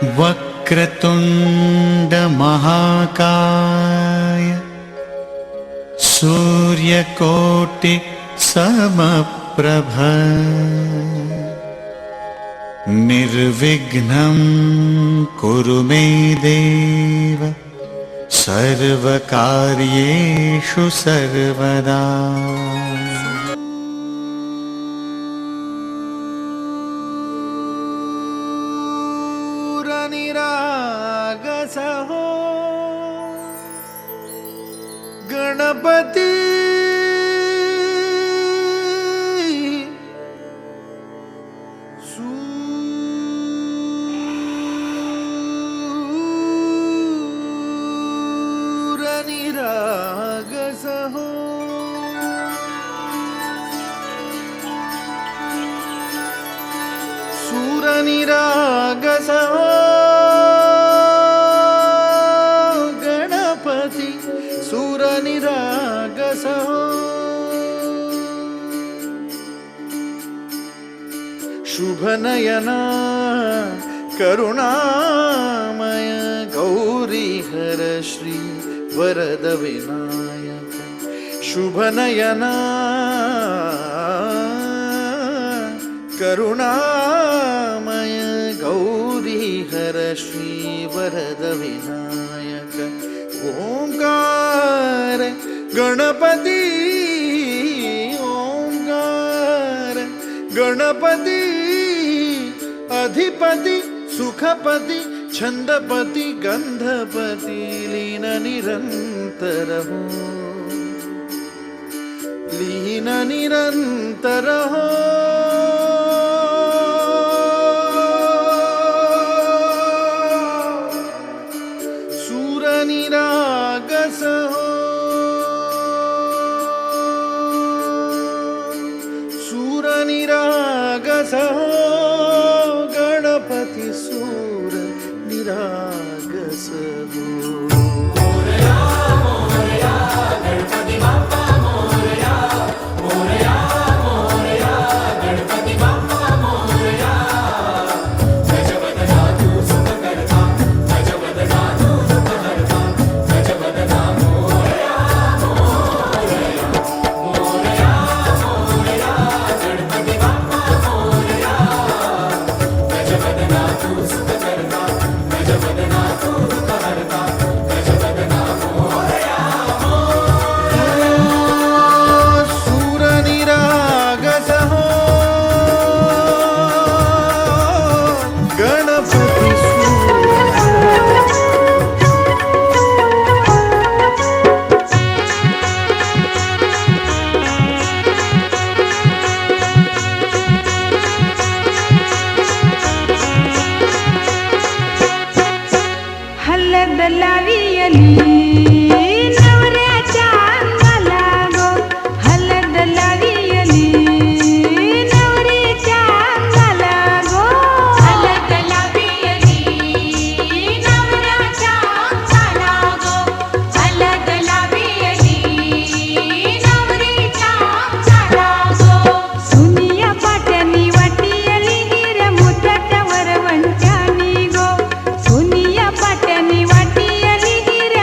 वक्रतुंड महाकाय सूर्यकोटि समप्रभ निर्विघ्नं कुरु मे देव सर्वकार्येषु सर्वदा। निरागसहो गणपती सूरनिरागसहो सूरनिरागसहो सूरनिरागसहो शुभनयना करुणामय गौरीहर श्री वरद विनायक शुभनयना करुणामय गौरीहर श्री वरद विनायक ओंकार गणपती ओंकार गणपती अधिपति सुखपति छंदपति गंधपति लीन निरंतर हो लीन निरंतर हो सूरनिरागसहो सूरनिरागसहो गणपति सूरनिरागसहो मोरया मोरया गणपति बाप्पा मोरया मोरया मोरया गणपति बाप्पा मोरया गजवदना तू सुखकर्ता गजवदना तू दुःखहर्ता गजवदना मोरया मोरया मोरया मोरया गणपति बाप्पा मोरया गजवदना तू सुखकर्ता गजवदना तू दुःखहर्ता गजवदना मोरया मोरया सूरनिरागसहो गणपति हलद लावियली नवऱ्याच्या अंगाला गो हलद लावियली नवऱ्याच्या अंगाला गो हलद लावियली नवऱ्याच्या अंगाला गो हलद लावियली नवऱ्याच्या अंगाला गो सुनिया पाट्यानी वाटियली गिर मुथट वरवंचानी गो सुनिया पाट्यानी वाटियली गिर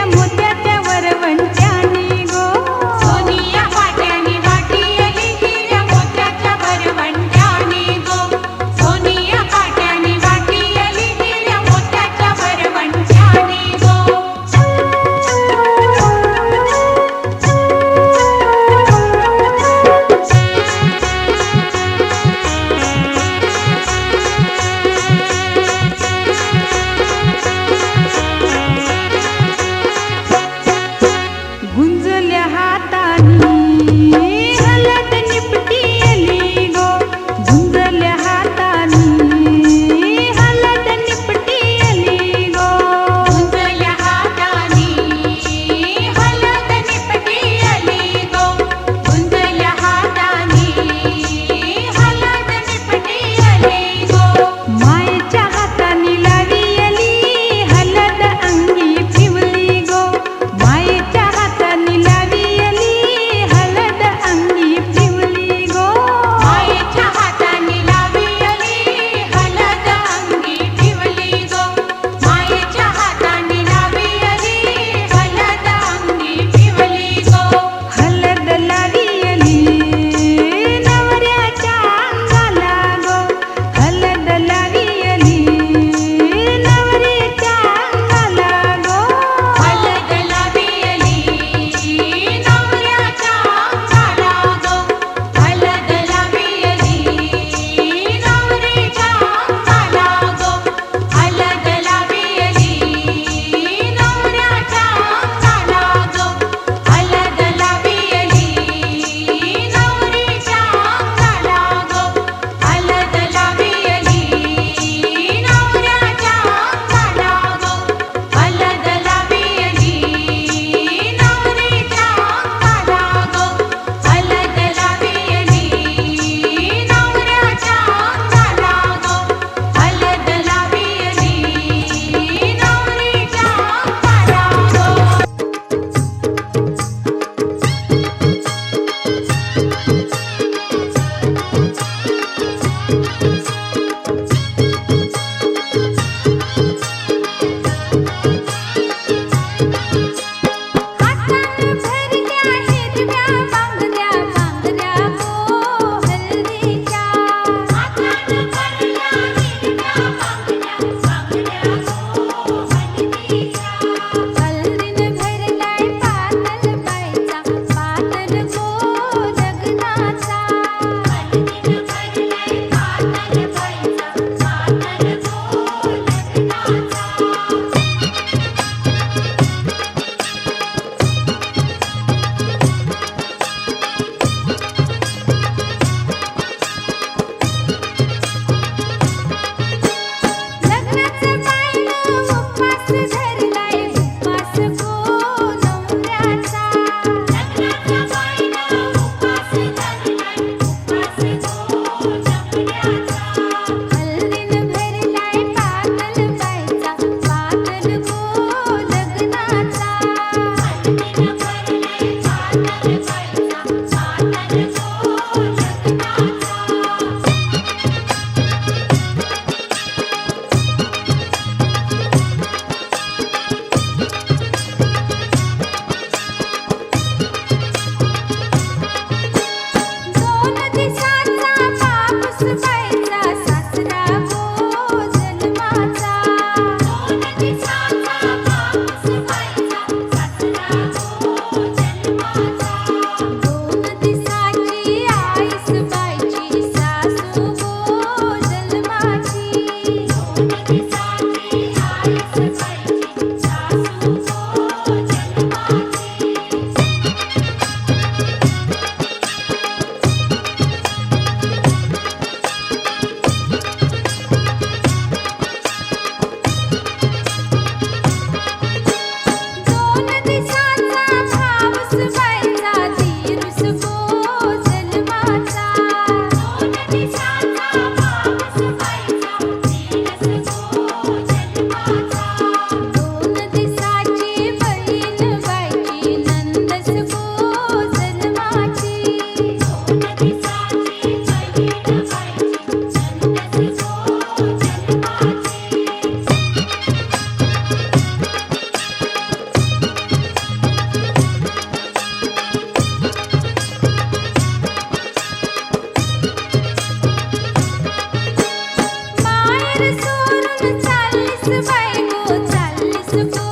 सासूबाई गो चाललीस गो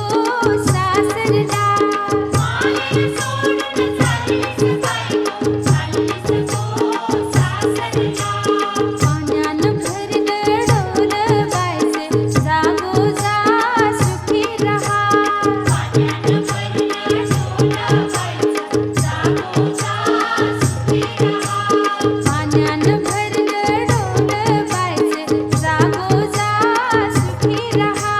सासरला माहेर सोडून चाललीस बाई गो चाललीस गो सासरला पाण्यानं भरलं डोलं बाईचे जागो जा सुखी रहा पाण्यानं भरलं डोलं बाईचं जागो जा सुखी रहा पाण्यानं भरलं डोलं बाईचे जागो जा सुखी रहा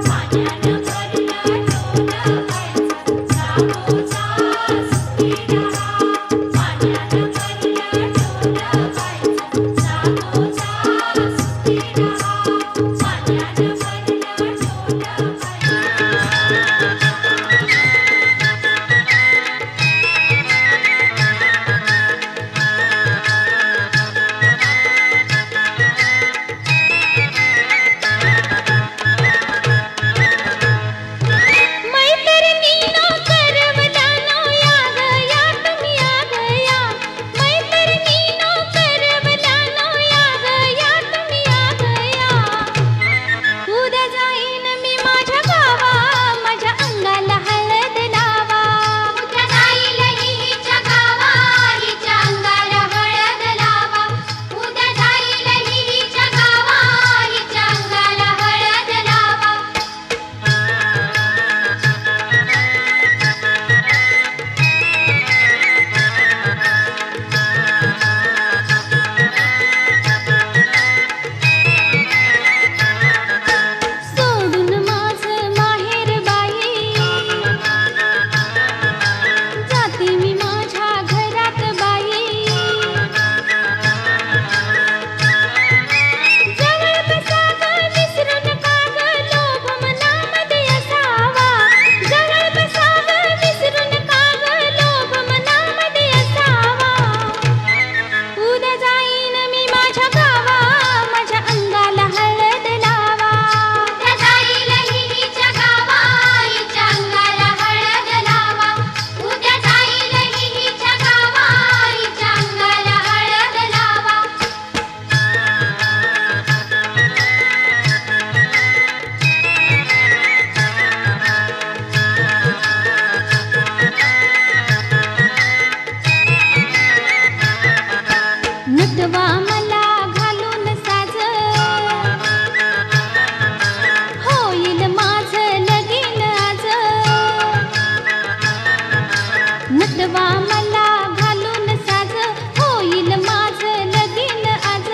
पाण्यानं भरलं डोलं बाईचं जागो जा सुखी रहा पाण्यानं भरलं डोलं बाईचं जागो जा सुखी रहा पाण्यानं मैत्रिणीनो करवलानो या गया तुम्ही या गया मैत्रिणीनो करवलानो या गया तुम्ही या गया उद्या जाईन मी माझ्या गावा माझ्या अंगाला हळद लावा उद्या जाईल हिच्या गावा हिच्या अंगाला हळद लावा उद्या जाईल हिच्या गावा हिच्या अंगाला हळद लावा सोडून माझं माहेर बाई जाते मी माझ्या घरात बाई जवळ बसा ग विसरू नका ग लोभ मनामध्ये असावा जवळ बसा ग विसरू नका ग लोभ मनामध्ये असावा उद्या जाईन मी माझ्या गावा माझ्या अंगाला हळद लावा उद्या जाईल हिच्या गावा हिच्या अंगाला हळद लावा उद्या जाईल हिच्या गावा हिच्या अंगाला हळद लावा नटवा मला घालून साज होईल माझं लगीन आज नटवा मला घालून साज होईल माझं लगीन आज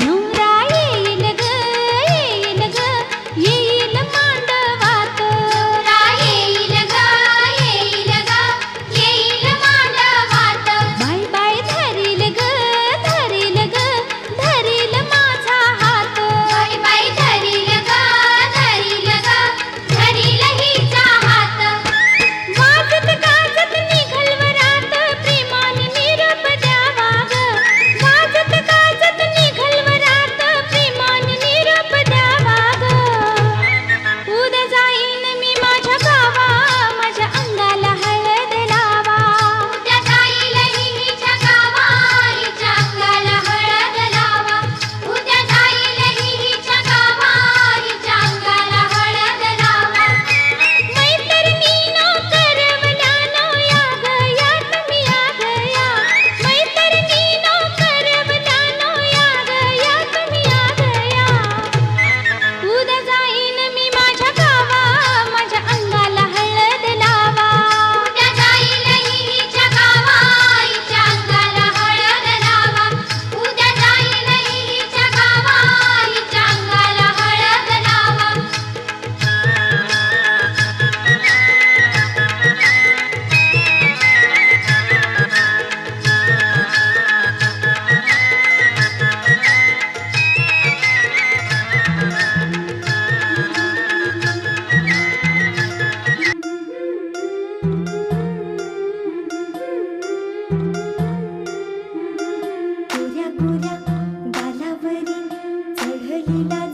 नवरा येईल ग येईल ग येईल मांडवात येईल ग येईल ग येईल मांडवात बाय बाय धरील ग धरील ग धरील माझा हात बाय बाय धरील ग धरील ग धरील हिचा हात वाजत गाजत निघल वरात प्रेमाने निरोप द्यावा ग वाजत गाजत निघल वरात प्रेमाने निरोप द्यावा ग उद्या जाईन मी माझ्या गावा माझ्या अंगाला हळद लावा उद्या जाईल हिच्या गावा हिच्या अंगाला हळद लावा उद्या जाईल हिच्या गावा हिच्या अंगाला हळद लावा मैत्रिणीनो करवलानो या गया तुम्ही या गया मैत्रिणीनो करवलानो या गया तुम्ही या गया उद्या जाईन मी माझ्या गावा माझ्या अंगाला हळद लावा उद्या जाईल हिच्या गावा हिच्या अंगाला हळद लावा उद्या जाईल हिच्या गावा हिच्या अंगाला हळद लावा गोऱ्या गोऱ्या गालावरी चढलेला